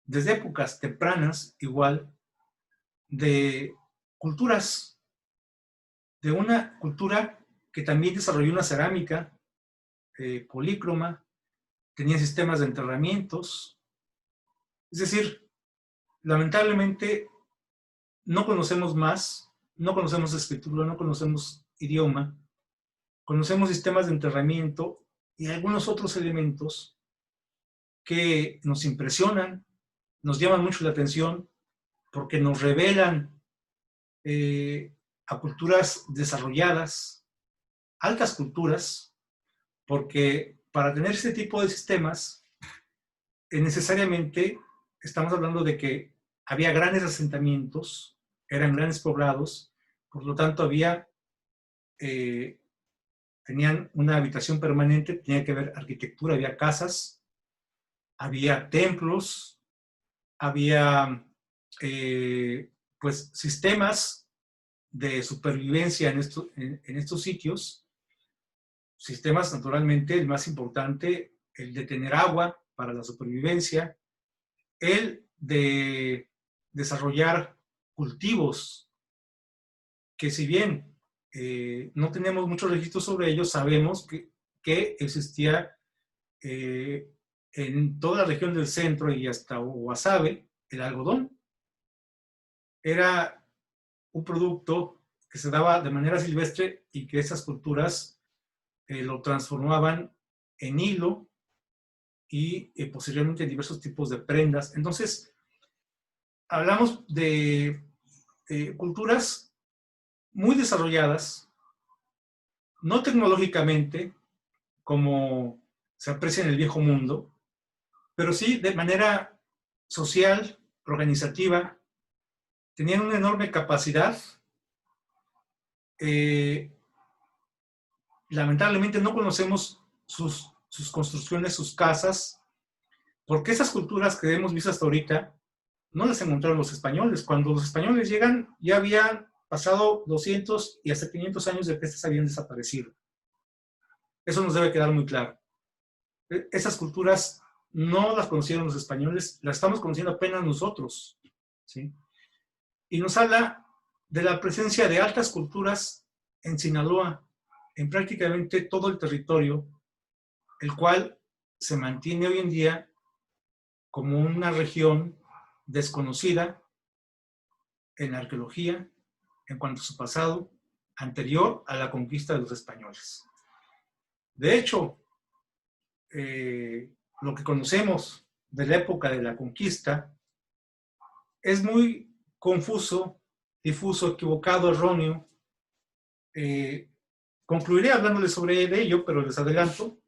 desde épocas tempranas igual de culturas, de una cultura que también desarrolló una cerámica polícroma, tenía sistemas de enterramientos. Es decir, lamentablemente no conocemos más, no conocemos escritura, no conocemos idioma, conocemos sistemas de enterramiento y algunos otros elementos que nos impresionan, nos llaman mucho la atención porque nos revelan a culturas desarrolladas, altas culturas, porque para tener este tipo de sistemas, necesariamente estamos hablando de que había grandes asentamientos, eran grandes poblados, por lo tanto tenían una habitación permanente, tenía que haber arquitectura, había casas, había templos, había pues sistemas de supervivencia en estos sitios, sistemas naturalmente, el más importante, el de tener agua para la supervivencia, el de desarrollar cultivos, que si bien no tenemos muchos registros sobre ellos, sabemos que existía en toda la región del centro y hasta Guasave, el algodón. Era un producto que se daba de manera silvestre y que esas culturas lo transformaban en hilo y posteriormente en diversos tipos de prendas. Entonces, hablamos de culturas muy desarrolladas, no tecnológicamente, como se aprecia en el viejo mundo, pero sí de manera social, organizativa, tenían una enorme capacidad. Lamentablemente no conocemos sus construcciones, sus casas, porque esas culturas que hemos visto hasta ahorita no las encontraron los españoles. Cuando los españoles llegan, ya habían pasado 200 y hasta 500 años de que estas habían desaparecido. Eso nos debe quedar muy claro. Esas culturas no las conocieron los españoles, las estamos conociendo apenas nosotros, ¿sí? Y nos habla de la presencia de altas culturas en Sinaloa, en prácticamente todo el territorio, el cual se mantiene hoy en día como una región desconocida en la arqueología en cuanto a su pasado anterior a la conquista de los españoles. De hecho, lo que conocemos de la época de la conquista es muy confuso, difuso, equivocado, erróneo. Concluiré hablándoles sobre ello, pero les adelanto.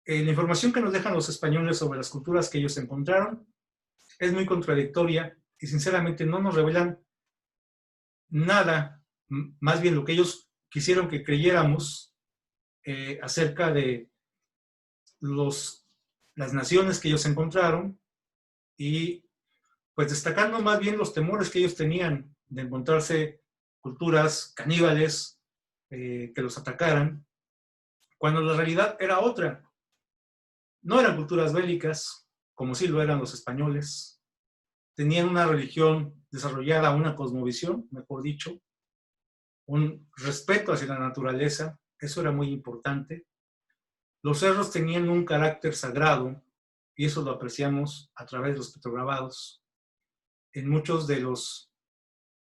La información que nos dejan los españoles sobre las culturas que ellos encontraron es muy contradictoria y sinceramente no nos revelan nada, más bien lo que ellos quisieron que creyéramos acerca de las naciones que ellos encontraron y pues destacando más bien los temores que ellos tenían de encontrarse culturas caníbales que los atacaran, cuando la realidad era otra. No eran culturas bélicas, como sí lo eran los españoles. Tenían una religión desarrollada, una cosmovisión, mejor dicho, un respeto hacia la naturaleza, eso era muy importante. Los cerros tenían un carácter sagrado y eso lo apreciamos a través de los petrograbados. En muchos de los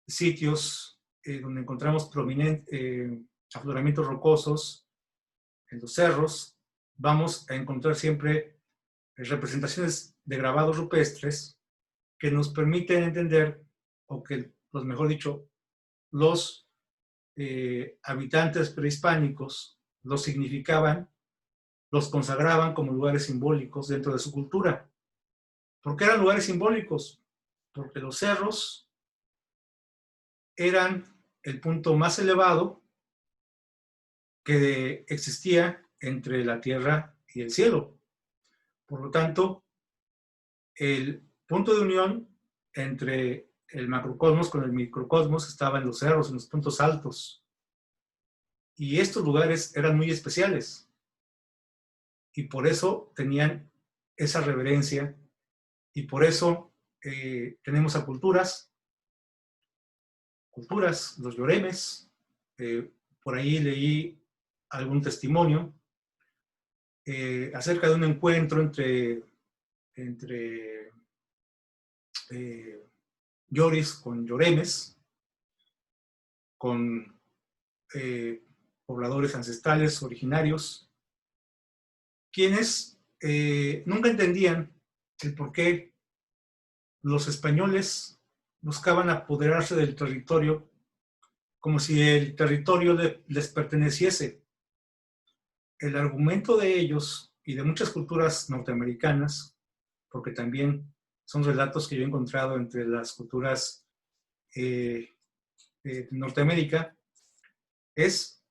sitios donde encontramos afloramientos rocosos, en los cerros, vamos a encontrar siempre representaciones de grabados rupestres que nos permiten entender, o que, pues mejor dicho, los habitantes prehispánicos los significaban, los consagraban como lugares simbólicos dentro de su cultura. ¿Por qué eran lugares simbólicos? Porque los cerros eran el punto más elevado que existía entre la tierra y el cielo. Por lo tanto, el punto de unión entre el macrocosmos con el microcosmos estaba en los cerros, en los puntos altos. Y estos lugares eran muy especiales. Y por eso tenían esa reverencia. Y por eso tenemos a culturas, los lloremes. Por ahí leí algún testimonio acerca de un encuentro entre lloris con lloremes, con pobladores ancestrales originarios, quienes nunca entendían el por qué los españoles buscaban apoderarse del territorio como si el territorio les perteneciese. El argumento de ellos y de muchas culturas norteamericanas, porque también son relatos que yo he encontrado entre las culturas de Norteamérica, es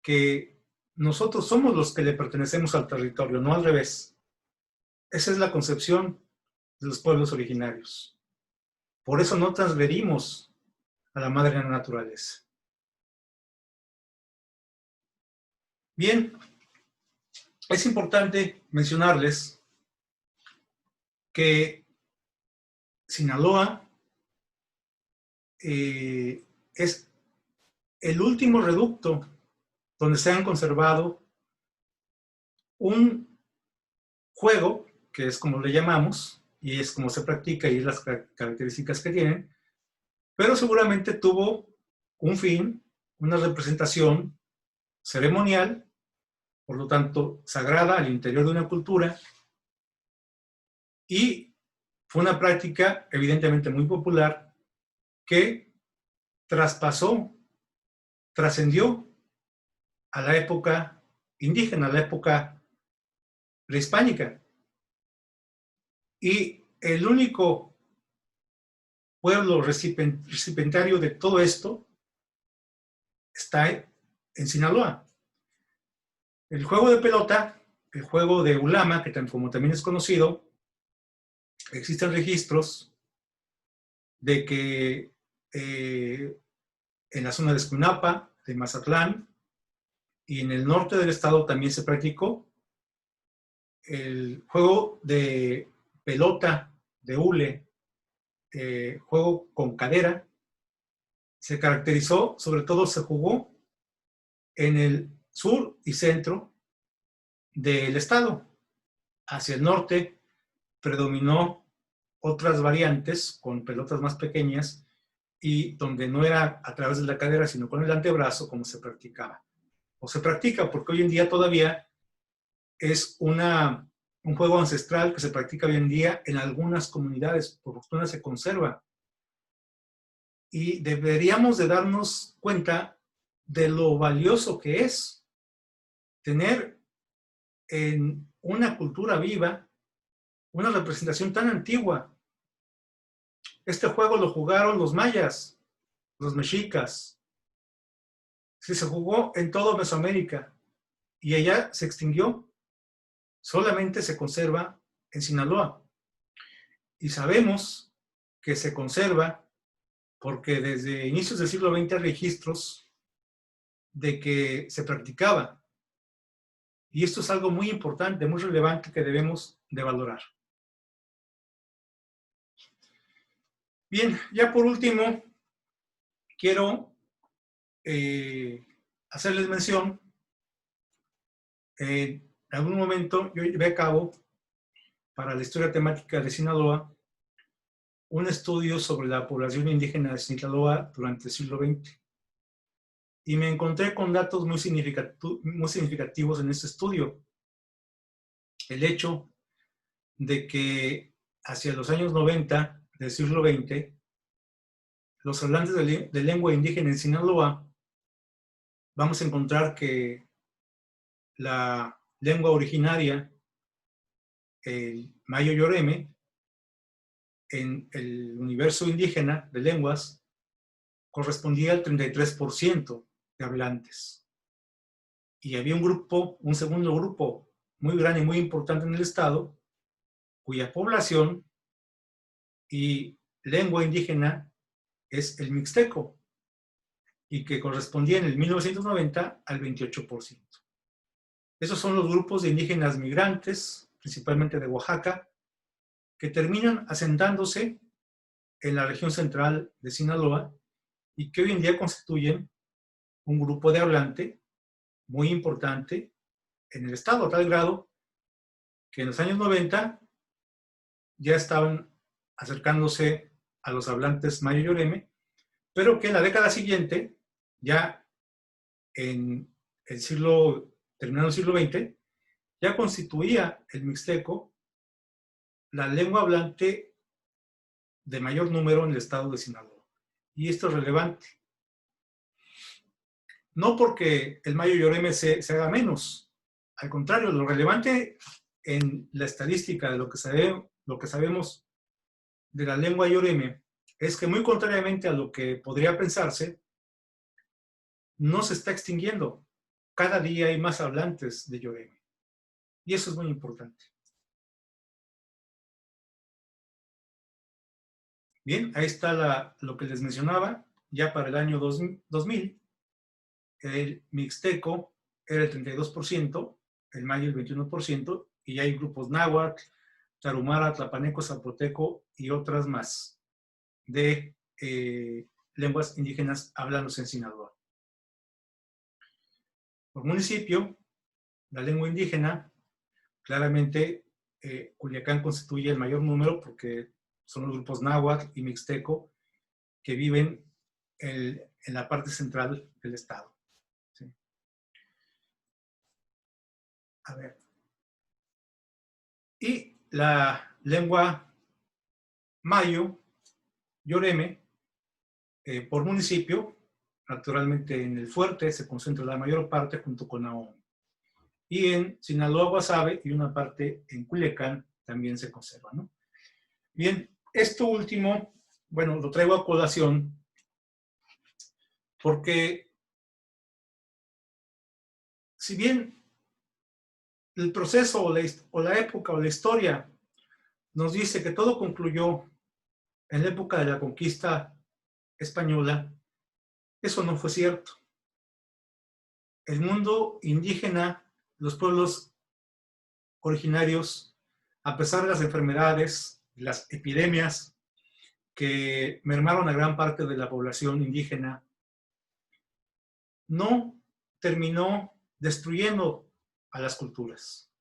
que nosotros somos los que le pertenecemos al territorio, no al revés. Esa es la concepción de los pueblos originarios. Por eso no transgredimos a la madre naturaleza. Bien, es importante mencionarles que Sinaloa es el último reducto donde se han conservado un juego, que es como le llamamos, y es como se practica y las características que tienen, pero seguramente tuvo un fin, una representación ceremonial, por lo tanto sagrada al interior de una cultura, y fue una práctica evidentemente muy popular que trascendió a la época indígena, a la época prehispánica. Y el único pueblo recipientario de todo esto está en Sinaloa. El juego de pelota, el juego de ulama, que como también es conocido, existen registros de que en la zona de Escunapa, de Mazatlán, y en el norte del estado también se practicó el juego de pelota, de hule, juego con cadera. Se caracterizó, sobre todo se jugó en el sur y centro del estado. Hacia el norte predominó otras variantes con pelotas más pequeñas y donde no era a través de la cadera, sino con el antebrazo, como se practicaba. O se practica, porque hoy en día todavía es un juego ancestral que se practica hoy en día en algunas comunidades, por fortuna se conserva. Y deberíamos de darnos cuenta de lo valioso que es tener en una cultura viva una representación tan antigua Este juego lo jugaron los mayas, los mexicas. Sí, se jugó en todo Mesoamérica y allá se extinguió. Solamente se conserva en Sinaloa. Y sabemos que se conserva porque desde inicios del siglo XX hay registros de que se practicaba. Y esto es algo muy importante, muy relevante que debemos de valorar. Bien, ya por último, quiero hacerles mención. En algún momento yo llevé a cabo para la historia temática de Sinaloa un estudio sobre la población indígena de Sinaloa durante el siglo XX. Y me encontré con datos muy significativos en este estudio. El hecho de que hacia los años 90 del siglo XX, los hablantes de lengua indígena en Sinaloa, vamos a encontrar que la lengua originaria, el mayo yoreme, en el universo indígena de lenguas, correspondía al 33% de hablantes. Y había un segundo grupo muy grande y muy importante en el estado, cuya población y lengua indígena es el mixteco, y que correspondía en el 1990 al 28%. Esos son los grupos de indígenas migrantes, principalmente de Oaxaca, que terminan asentándose en la región central de Sinaloa y que hoy en día constituyen un grupo de hablante muy importante en el estado, a tal grado que en los años 90 ya estaban acercándose a los hablantes mayo yoreme, pero que en la década siguiente, ya en el siglo, terminando el siglo XX, ya constituía el mixteco la lengua hablante de mayor número en el estado de Sinaloa. Y esto es relevante. No porque el mayo yoreme se haga menos, al contrario, lo relevante en la estadística de lo que sabemos de la lengua yoreme es que, muy contrariamente a lo que podría pensarse, no se está extinguiendo. Cada día hay más hablantes de yoreme. Y eso es muy importante. Bien, ahí está lo que les mencionaba. Ya para el año 2000, el mixteco era el 32%, el maya el 21%, y hay grupos náhuatl, tarahumara, tlapaneco, zapoteco y otras más de lenguas indígenas hablados en Sinaloa. Por municipio, la lengua indígena, claramente Culiacán constituye el mayor número porque son los grupos náhuatl y mixteco que viven en la parte central del estado. ¿Sí? A ver. Y la lengua mayo, yoreme, por municipio, naturalmente en el Fuerte se concentra la mayor parte junto con Naomi. Y en Sinaloa, Guasave y una parte en Culiacán también se conserva, ¿no? Bien, esto último, bueno, lo traigo a colación porque si bien el proceso o la época o la historia nos dice que todo concluyó en la época de la conquista española, eso no fue cierto. El mundo indígena, los pueblos originarios, a pesar de las enfermedades, las epidemias que mermaron a gran parte de la población indígena, no terminó destruyendo a las culturas.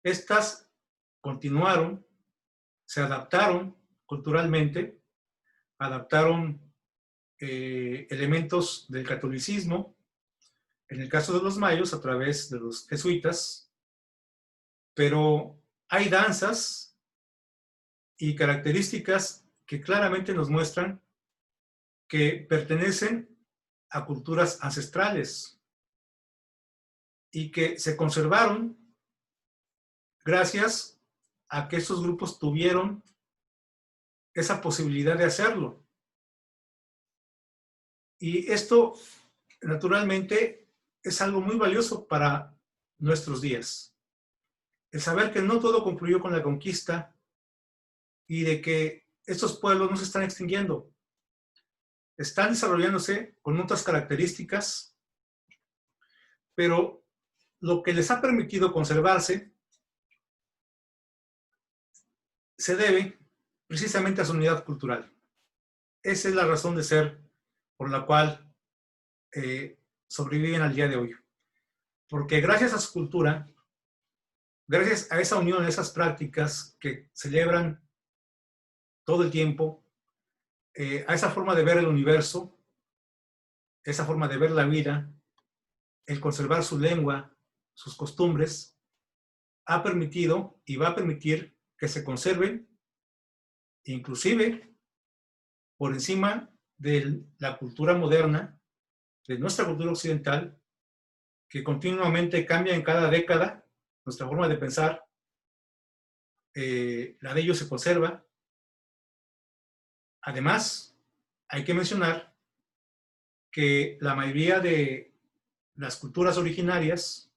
Estas continuaron, se adaptaron culturalmente, adaptaron elementos del catolicismo, en el caso de los mayos a través de los jesuitas, pero hay danzas y características que claramente nos muestran que pertenecen a culturas ancestrales y que se conservaron gracias a que estos grupos tuvieron esa posibilidad de hacerlo. Y esto, naturalmente, es algo muy valioso para nuestros días. El saber que no todo concluyó con la conquista y de que estos pueblos no se están extinguiendo. Están desarrollándose con otras características, pero lo que les ha permitido conservarse se debe precisamente a su unidad cultural. Esa es la razón de ser por la cual sobreviven al día de hoy. Porque gracias a su cultura, gracias a esa unión, a esas prácticas que celebran todo el tiempo, a esa forma de ver el universo, esa forma de ver la vida, el conservar su lengua, sus costumbres, ha permitido y va a permitir que se conserven, inclusive por encima de la cultura moderna, de nuestra cultura occidental, que continuamente cambia en cada década, nuestra forma de pensar, la de ellos se conserva. Además, hay que mencionar que la mayoría de las culturas originarias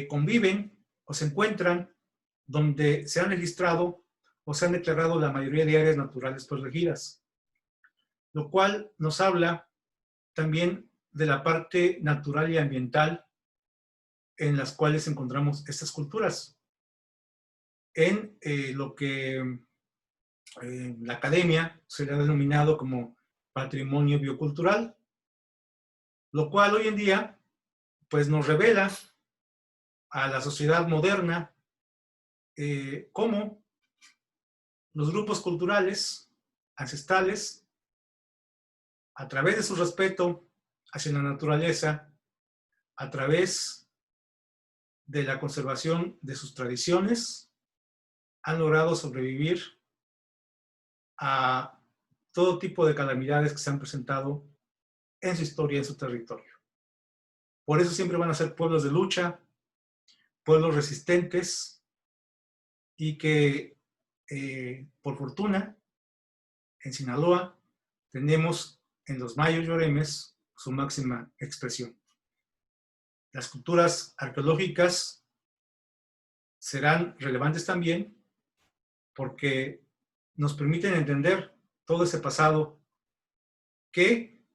conviven o se encuentran donde se han registrado o se han declarado la mayoría de áreas naturales protegidas, lo cual nos habla también de la parte natural y ambiental en las cuales encontramos estas culturas. En lo que la academia se le ha denominado como patrimonio biocultural, lo cual hoy en día pues nos revela a la sociedad moderna cómo los grupos culturales ancestrales, a través de su respeto hacia la naturaleza, a través de la conservación de sus tradiciones, han logrado sobrevivir a todo tipo de calamidades que se han presentado en su historia, en su territorio. Por eso siempre van a ser pueblos de lucha, pueblos resistentes y que, por fortuna, en Sinaloa tenemos en los mayos lloremes su máxima expresión. Las culturas arqueológicas serán relevantes también porque nos permiten entender todo ese pasado que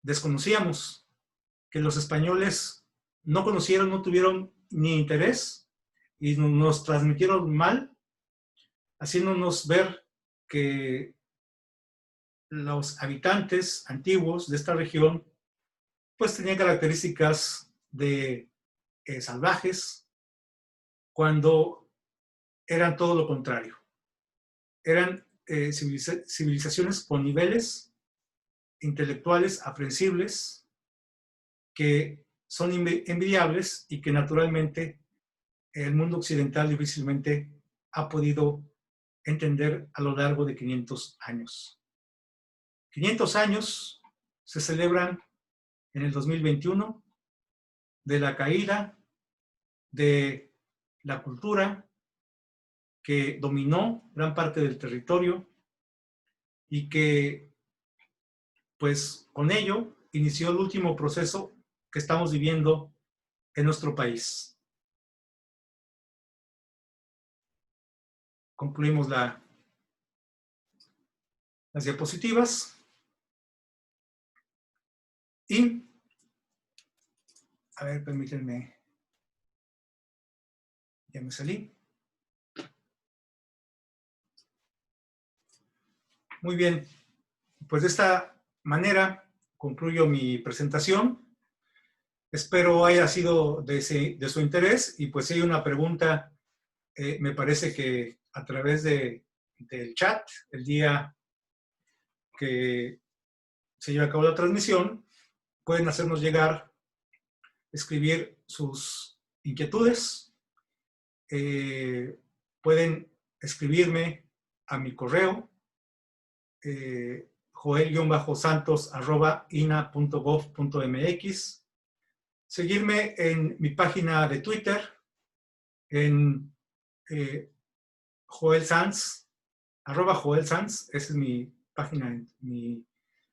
desconocíamos, que los españoles no conocieron, no tuvieron ni interés y nos transmitieron mal, haciéndonos ver que los habitantes antiguos de esta región pues tenían características de salvajes, cuando eran todo lo contrario. Eran civilizaciones con niveles intelectuales aprensibles que son envidiables y que naturalmente el mundo occidental difícilmente ha podido entender a lo largo de 500 años. 500 años se celebran en el 2021 de la caída de la cultura que dominó gran parte del territorio y que, pues, con ello inició el último proceso que estamos viviendo en nuestro país. Concluimos las diapositivas y, a ver, permítanme, ya me salí. Muy bien, pues de esta manera concluyo mi presentación. Espero haya sido de su interés y pues si hay una pregunta, me parece que a través del chat, el día que se lleve a cabo la transmisión, pueden hacernos llegar, escribir sus inquietudes, pueden escribirme a mi correo, joel-santos@ina.gov.mx, seguirme en mi página de Twitter, en Joel Sanz, @JoelSanz, esa es mi página, mi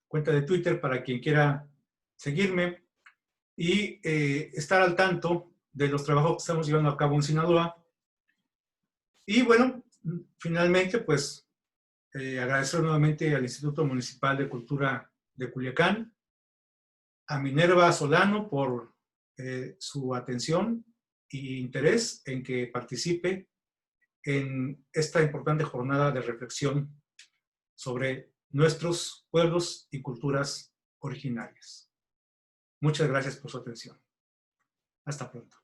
cuenta de Twitter para quien quiera seguirme y estar al tanto de los trabajos que estamos llevando a cabo en Sinaloa. Y bueno, finalmente, pues agradecer nuevamente al Instituto Municipal de Cultura de Culiacán, a Minerva Solano por su atención e interés en que participe en esta importante jornada de reflexión sobre nuestros pueblos y culturas originarias. Muchas gracias por su atención. Hasta pronto.